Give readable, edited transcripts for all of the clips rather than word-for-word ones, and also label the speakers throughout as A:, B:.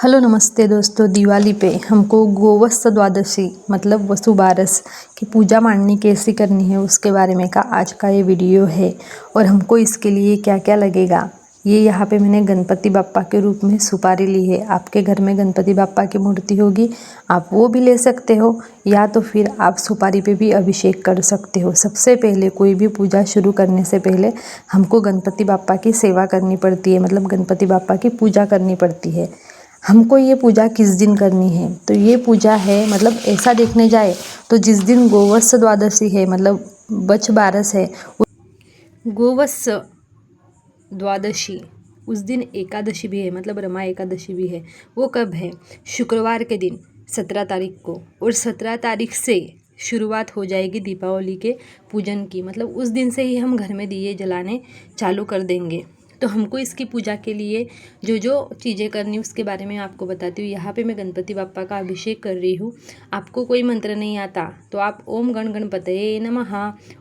A: Hello नमस्ते दोस्तों। दिवाली पे हमको गोवत्स द्वादशी मतलब वसुबारस की पूजा मांडनी कैसे करनी है उसके बारे में का आज का ये वीडियो है। और हमको इसके लिए क्या क्या लगेगा, ये यहाँ पे मैंने गणपति बाप्पा के रूप में सुपारी ली है। आपके घर में गणपति बाप्पा की मूर्ति होगी, आप वो भी ले सकते हो, या तो फिर आप सुपारी पे भी अभिषेक कर सकते हो। सबसे पहले कोई भी पूजा शुरू करने से पहले हमको गणपति बाप्पा की सेवा करनी पड़ती है, मतलब गणपति बाप्पा की पूजा करनी पड़ती है। हमको ये पूजा किस दिन करनी है, तो ये पूजा है मतलब ऐसा देखने जाए तो जिस दिन गोवत्स द्वादशी है मतलब बछ बारस है, गोवत्स द्वादशी उस दिन एकादशी भी है, मतलब रमा एकादशी भी है। वो कब है? शुक्रवार के दिन 17 तारीख को। और 17 तारीख से शुरुआत हो जाएगी दीपावली के पूजन की, मतलब उस दिन से ही हम घर में दिए जलाने चालू कर देंगे। तो हमको इसकी पूजा के लिए जो जो चीज़ें करनी उसके बारे में आपको बताती हूँ। यहाँ पे मैं गणपति बाप्पा का अभिषेक कर रही हूँ। आपको कोई मंत्र नहीं आता तो आप ओम गण गणपतये नमः,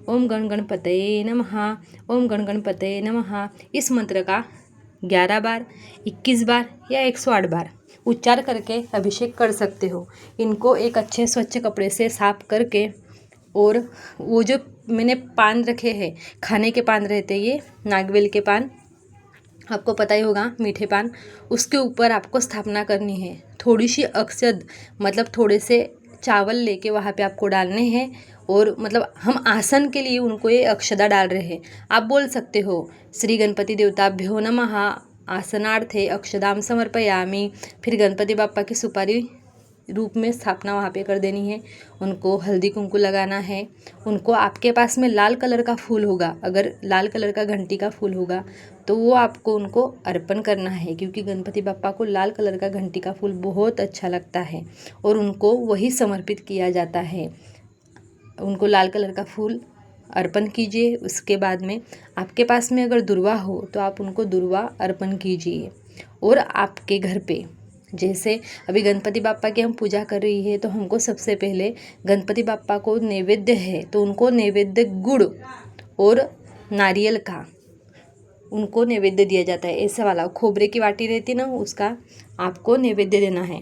A: ओम गण गणपतये नमः, ओम गण गणपतये नमः इस मंत्र का 11 बार, 21 बार या 108 बार उच्चार करके अभिषेक कर सकते हो। इनको एक अच्छे स्वच्छ कपड़े से साफ करके, और वो जो मैंने पान रखे हैं, खाने के पान रहते हैं, ये नागवेल के पान आपको पता ही होगा, मीठे पान, उसके ऊपर आपको स्थापना करनी है। थोड़ी सी अक्षत मतलब थोड़े से चावल लेके वहाँ पे आपको डालने हैं, और मतलब हम आसन के लिए उनको ये अक्षदा डाल रहे हैं। आप बोल सकते हो श्री गणपति देवताभ्यो नमः आसनार्थे अक्षदाम समर्पयामि। फिर गणपति बाप्पा की सुपारी रूप में स्थापना वहाँ पे कर देनी है। उनको हल्दी कुंकू लगाना है। उनको आपके पास में लाल कलर का फूल होगा, अगर लाल कलर का घंटी का फूल होगा तो वो आपको उनको अर्पण करना है, क्योंकि गणपति बाप्पा को लाल कलर का घंटी का फूल बहुत अच्छा लगता है और उनको वही समर्पित किया जाता है। उनको लाल कलर का फूल अर्पण कीजिए। उसके बाद में आपके पास में अगर दुर्वा हो तो आप उनको दुर्वा अर्पण कीजिए। और आपके घर पे जैसे अभी गणपति बाप्पा की हम पूजा कर रही है, तो हमको सबसे पहले गणपति बाप्पा को नैवेद्य है तो उनको नैवेद्य गुड़ और नारियल का उनको नैवेद्य दिया जाता है। ऐसा वाला खोबरे की वाटी रहती ना, उसका आपको नैवेद्य देना है।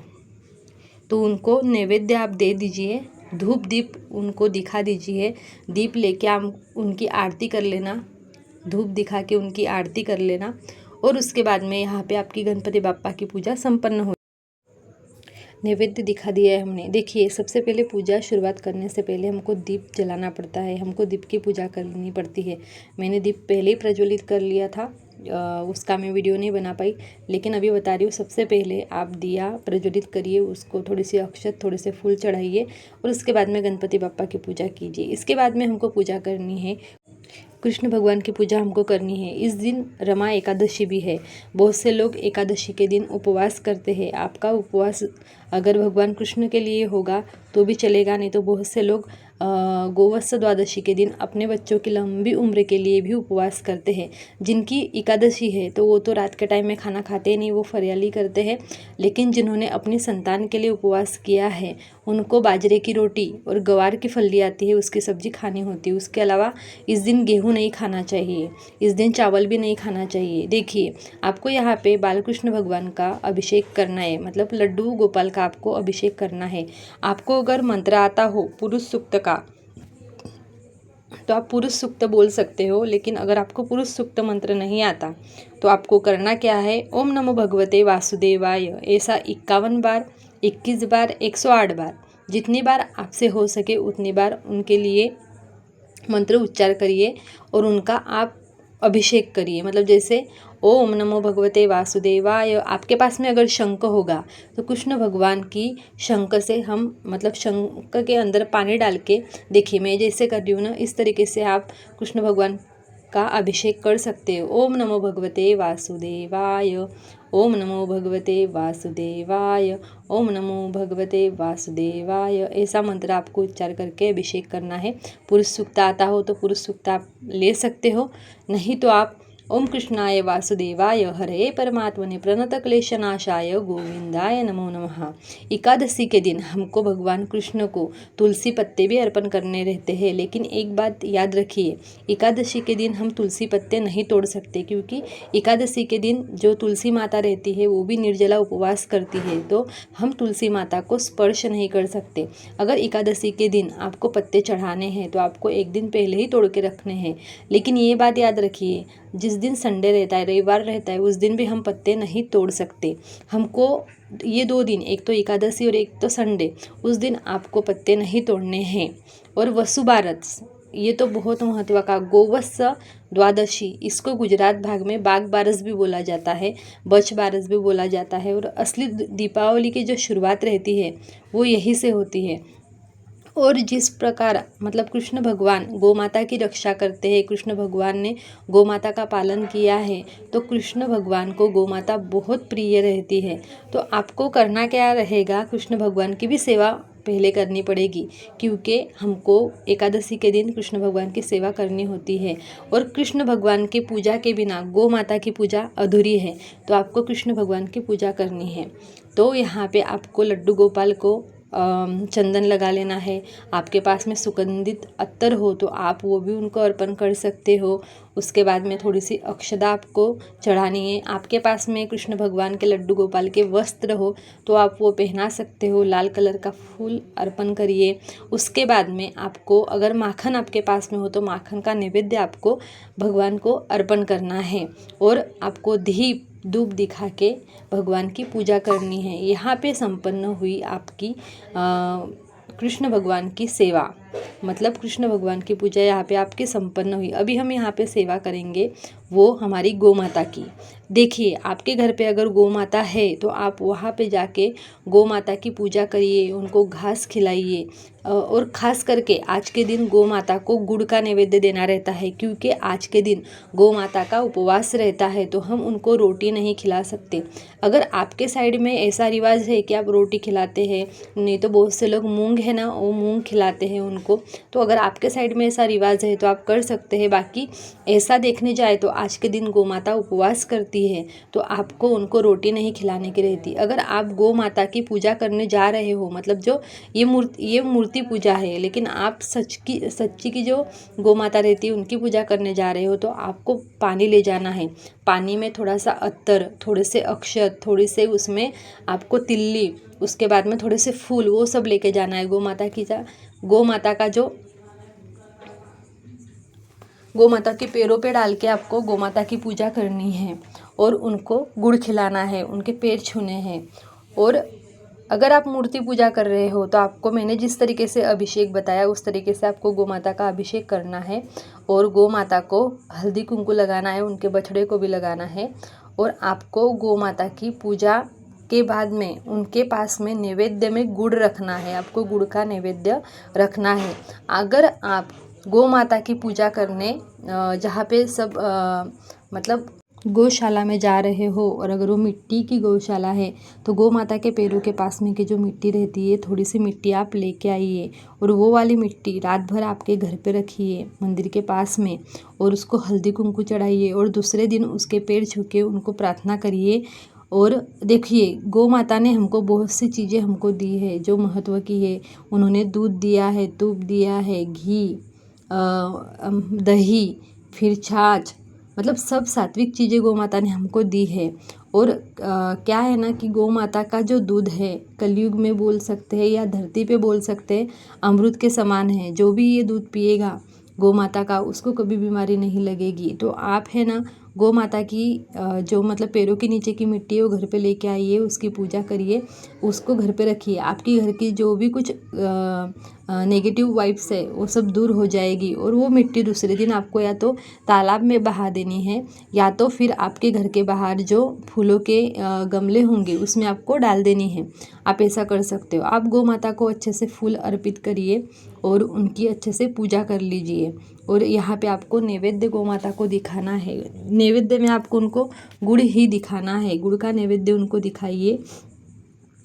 A: तो उनको नैवेद्य आप दे दीजिए। धूप दीप उनको दिखा दीजिए। दीप लेके आप उनकी आरती कर लेना, धूप दिखा के उनकी आरती कर लेना। और उसके बाद में यहाँ पे आपकी गणपति बाप्पा की पूजा संपन्न हो। नैवेद्य दिखा दिया है हमने। देखिए, सबसे पहले पूजा शुरुआत करने से पहले हमको दीप जलाना पड़ता है, हमको दीप की पूजा करनी पड़ती है। मैंने दीप पहले ही प्रज्वलित कर लिया था, उसका मैं वीडियो नहीं बना पाई, लेकिन अभी बता रही हूँ। सबसे पहले आप दिया प्रज्वलित करिए, उसको थोड़ी सी अक्षत थोड़े से फूल चढ़ाइए, और उसके बाद में गणपति बाप्पा की पूजा कीजिए। इसके बाद में हमको पूजा करनी है, कृष्ण भगवान की पूजा हमको करनी है। इस दिन रमा एकादशी भी है। बहुत से लोग एकादशी के दिन उपवास करते हैं। आपका उपवास अगर भगवान कृष्ण के लिए होगा तो भी चलेगा, नहीं तो बहुत से लोग गोवत्स द्वादशी के दिन अपने बच्चों की लंबी उम्र के लिए भी उपवास करते हैं। जिनकी एकादशी है तो वो तो रात के टाइम में खाना खाते नहीं, वो फरियाली करते हैं। लेकिन जिन्होंने अपनी संतान के लिए उपवास किया है उनको बाजरे की रोटी और गवार की फली आती है उसकी सब्जी खानी होती है। उसके अलावा इस दिन गेहूँ नहीं खाना चाहिए, इस दिन चावल भी नहीं खाना चाहिए। देखिए, आपको यहाँ पे बालकृष्ण भगवान का अभिषेक करना है, मतलब लड्डू गोपाल का आपको अभिषेक करना है। आपको अगर मंत्र आता हो पुरुष सूक्त का तो आप पुरुष सूक्त बोल सकते हो, लेकिन अगर आपको पुरुष सूक्त मंत्र नहीं आता तो आपको करना क्या है, ओम नमो भगवते वासुदेवाय ऐसा 51 बार, 21 बार, 108 बार, जितनी बार आपसे हो सके उतनी बार उनके लिए मंत्र उच्चार करिए और उनका आप अभिषेक करिए। मतलब जैसे ओम नमो भगवते वासुदेवाय, आपके पास में अगर शंख होगा तो कृष्ण भगवान की शंख से हम मतलब शंख के अंदर पानी डाल के, देखिए मैं जैसे कर रही हूँ ना, इस तरीके से आप कृष्ण भगवान का अभिषेक कर सकते हो। ओम नमो भगवते वासुदेवाय, ओम नमो भगवते वासुदेवाय, ओम नमो भगवते वासुदेवाय, ऐसा मंत्र आपको उच्चार करके अभिषेक करना है। पुरुष सूक्त आता हो तो पुरुष सूक्त आप ले सकते हो, नहीं तो आप ओम कृष्णाय वासुदेवाय हरे परमात्मने प्रणत क्लेशनाशाय गोविंदाय नमो नमः। एकादशी के दिन हमको भगवान कृष्ण को तुलसी पत्ते भी अर्पण करने रहते हैं, लेकिन एक बात याद रखिए, एकादशी के दिन हम तुलसी पत्ते नहीं तोड़ सकते, क्योंकि एकादशी के दिन जो तुलसी माता रहती है वो भी निर्जला उपवास करती है, तो हम तुलसी माता को स्पर्श नहीं कर सकते। अगर एकादशी के दिन आपको पत्ते चढ़ाने हैं तो आपको एक दिन पहले ही तोड़ के रखने हैं, लेकिन ये बात याद रखिए, जिस दिन संडे रहता है, रविवार रहता है, उस दिन भी हम पत्ते नहीं तोड़ सकते। हमको ये 2 दिन, एक तो एकादशी और एक तो संडे, उस दिन आपको पत्ते नहीं तोड़ने हैं। और वसुबारस, ये तो बहुत महत्व का, गोवत्स द्वादशी, इसको गुजरात भाग में बाघ बारस भी बोला जाता है, बच बारस भी बोला जाता है। और असली दीपावली की जो शुरुआत रहती है वो यहीं से होती है। और जिस प्रकार मतलब कृष्ण भगवान गौ माता की रक्षा करते हैं, कृष्ण भगवान ने गौ माता का पालन किया है, तो कृष्ण भगवान को गौ माता बहुत प्रिय रहती है। तो आपको करना क्या रहेगा, कृष्ण भगवान की भी सेवा पहले करनी पड़ेगी, क्योंकि हमको एकादशी के दिन कृष्ण भगवान की सेवा करनी होती है। और कृष्ण भगवान की पूजा के बिना गौ माता की पूजा अधूरी है, तो आपको कृष्ण भगवान की पूजा करनी है। तो यहाँ पे आपको लड्डू गोपाल को चंदन लगा लेना है। आपके पास में सुगंधित अत्तर हो तो आप वो भी उनको अर्पण कर सकते हो। उसके बाद में थोड़ी सी अक्षदा आपको चढ़ानी है। आपके पास में कृष्ण भगवान के लड्डू गोपाल के वस्त्र हो तो आप वो पहना सकते हो। लाल कलर का फूल अर्पण करिए। उसके बाद में आपको अगर माखन आपके पास में हो तो माखन का नैवेद्य आपको भगवान को अर्पण करना है। और आपको दीप धूप दिखा के भगवान की पूजा करनी है। यहाँ पे संपन्न हुई आपकी कृष्ण भगवान की सेवा, मतलब कृष्ण भगवान की पूजा यहाँ पे आपकी संपन्न हुई। अभी हम यहाँ पे सेवा करेंगे वो हमारी गौ माता की। देखिए, आपके घर पे अगर गौ माता है तो आप वहाँ पे जाके गौ माता की पूजा करिए, उनको घास खिलाइए। और ख़ास करके आज के दिन गौ माता को गुड़ का नैवेद्य देना रहता है, क्योंकि आज के दिन गौ माता का उपवास रहता है, तो हम उनको रोटी नहीं खिला सकते। अगर आपके साइड में ऐसा रिवाज है कि आप रोटी खिलाते हैं, नहीं तो बहुत से लोग मूंग है ना, वो मूंग खिलाते हैं उनको, तो अगर आपके साइड में ऐसा रिवाज है तो आप कर सकते हैं। बाकी ऐसा देखने जाए तो आज के दिन गौ माता उपवास करती है, तो आपको उनको रोटी नहीं खिलाने की रहती। अगर आप गौ माता की पूजा करने जा रहे हो, मतलब जो ये मूर्ति पूजा है, लेकिन आप सच्ची की जो गौ माता रहती है उनकी पूजा करने जा रहे हो, तो आपको पानी ले जाना है। पानी में थोड़ा सा अत्तर, थोड़े से अक्षत, थोड़ी से उसमें आपको तिल्ली, उसके बाद में थोड़े से फूल, वो सब लेके जाना है। गौ माता के पैरों पे डाल के आपको गौ माता की पूजा करनी है और उनको गुड़ खिलाना है, उनके पैर छूने हैं। और अगर आप मूर्ति पूजा कर रहे हो तो आपको मैंने जिस तरीके से अभिषेक बताया उस तरीके से आपको गौ माता का अभिषेक करना है। और गौ माता को हल्दी कुंकू लगाना है, उनके बछड़े को भी लगाना है। और आपको गौ माता की पूजा के बाद में उनके पास में नैवेद्य में गुड़ रखना है, आपको गुड़ का नैवेद्य रखना है। अगर आप गौ माता की पूजा करने जहाँ पे सब मतलब गौशाला में जा रहे हो, और अगर वो मिट्टी की गौशाला है तो गौ माता के पैरों के पास में की जो मिट्टी रहती है, थोड़ी सी मिट्टी आप लेके आइए और वो वाली मिट्टी रात भर आपके घर पे रखिए मंदिर के पास में, और उसको हल्दी कुंकू चढ़ाइए और दूसरे दिन उसके पैर छू के उनको प्रार्थना करिए। और देखिए, गौ माता ने हमको बहुत सी चीज़ें हमको दी है जो महत्व की है। उन्होंने दूध दिया है, दूध दिया है, घी, दही, फिर छाछ, मतलब सब सात्विक चीज़ें गौ माता ने हमको दी है। और क्या है ना कि गौ माता का जो दूध है, कलयुग में बोल सकते हैं या धरती पे बोल सकते हैं, अमृत के समान है। जो भी ये दूध पिएगा गौ माता का, उसको कभी बीमारी नहीं लगेगी। तो आप है ना, गौ माता की जो मतलब पैरों के नीचे की मिट्टी है वो घर पे लेके आइए, उसकी पूजा करिए, उसको घर पे रखिए। आपकी घर की जो भी कुछ नेगेटिव वाइब्स है वो सब दूर हो जाएगी। और वो मिट्टी दूसरे दिन आपको या तो तालाब में बहा देनी है, या तो फिर आपके घर के बाहर जो फूलों के गमले होंगे उसमें आपको डाल देनी है। आप ऐसा कर सकते हो। आप गौ माता को अच्छे से फूल अर्पित करिए और उनकी अच्छे से पूजा कर लीजिए। और यहाँ पे आपको नैवेद्य गौ माता को दिखाना है। नैवेद्य में आपको उनको गुड़ ही दिखाना है, गुड़ का नैवेद्य उनको दिखाइए।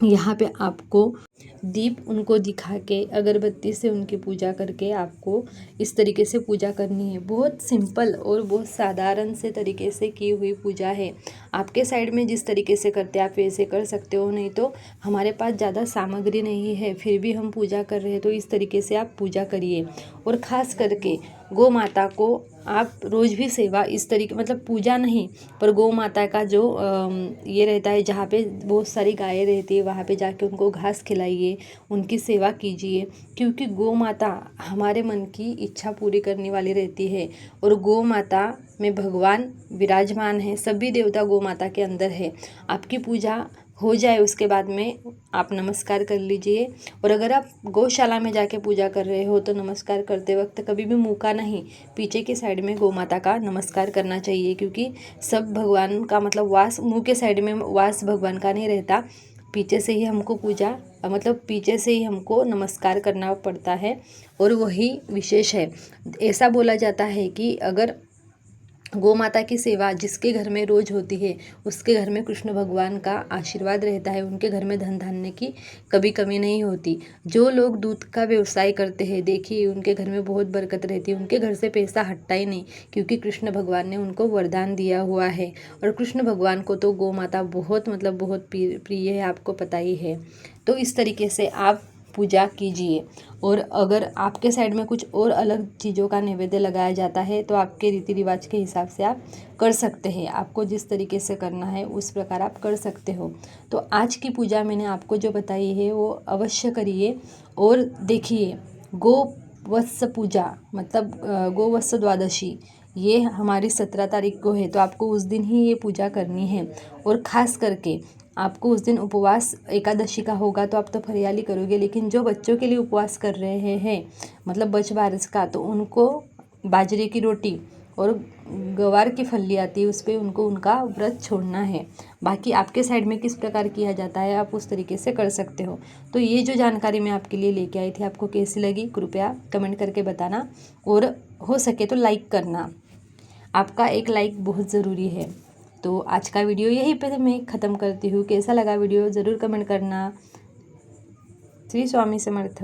A: यहाँ पे आपको दीप उनको दिखा के अगरबत्ती से उनकी पूजा करके आपको इस तरीके से पूजा करनी है। बहुत सिंपल और बहुत साधारण से तरीके से की हुई पूजा है। आपके साइड में जिस तरीके से करते हैं आप वैसे कर सकते हो, नहीं तो हमारे पास ज़्यादा सामग्री नहीं है फिर भी हम पूजा कर रहे हैं, तो इस तरीके से आप पूजा करिए। और ख़ास करके गौ माता को आप रोज़ भी सेवा इस तरीके, मतलब पूजा नहीं पर गौ माता का जो ये रहता है, जहाँ पे बहुत सारी गायें रहती है वहाँ पे जाके उनको घास खिलाइए, उनकी सेवा कीजिए। क्योंकि गौ माता हमारे मन की इच्छा पूरी करने वाली रहती है और गौ माता में भगवान विराजमान है। सभी देवता गौ माता के अंदर है। आपकी पूजा हो जाए उसके बाद में आप नमस्कार कर लीजिए। और अगर आप गौशाला में जाके पूजा कर रहे हो तो नमस्कार करते वक्त कभी भी मुँह का नहीं, पीछे की साइड में गौ माता का नमस्कार करना चाहिए। क्योंकि सब भगवान का मतलब वास मुँह के साइड में वास भगवान का नहीं रहता, पीछे से ही हमको पूजा मतलब पीछे से ही हमको नमस्कार करना पड़ता है और वही विशेष है। ऐसा बोला जाता है कि अगर गौ माता की सेवा जिसके घर में रोज होती है उसके घर में कृष्ण भगवान का आशीर्वाद रहता है, उनके घर में धन धान्य की कभी कमी नहीं होती। जो लोग दूध का व्यवसाय करते हैं देखिए उनके घर में बहुत बरकत रहती है, उनके घर से पैसा हटता ही नहीं, क्योंकि कृष्ण भगवान ने उनको वरदान दिया हुआ है। और कृष्ण भगवान को तो गौ माता बहुत मतलब बहुत प्रिय है, आपको पता ही है। तो इस तरीके से आप पूजा कीजिए। और अगर आपके साइड में कुछ और अलग चीज़ों का नैवेद्य लगाया जाता है तो आपके रीति रिवाज के हिसाब से आप कर सकते हैं, आपको जिस तरीके से करना है उस प्रकार आप कर सकते हो। तो आज की पूजा मैंने आपको जो बताई है वो अवश्य करिए। और देखिए गोवत्स पूजा मतलब गोवत्स द्वादशी ये हमारी 17 तारीख को है, तो आपको उस दिन ही ये पूजा करनी है। और ख़ास करके आपको उस दिन उपवास एकादशी का होगा तो आप तो फरियाली करोगे, लेकिन जो बच्चों के लिए उपवास कर रहे हैं मतलब बच बारस का, तो उनको बाजरे की रोटी और गवार की फली आती है उस पर उनको उनका व्रत छोड़ना है। बाकी आपके साइड में किस प्रकार किया जाता है आप उस तरीके से कर सकते हो। तो ये जो जानकारी मैं आपके लिए लेके आई थी आपको कैसी लगी कृपया कमेंट करके बताना, और हो सके तो लाइक करना, आपका एक लाइक बहुत ज़रूरी है। तो आज का वीडियो यहीं पे मैं ख़त्म करती हूँ। कैसा लगा वीडियो ज़रूर कमेंट करना। श्री स्वामी समर्थ।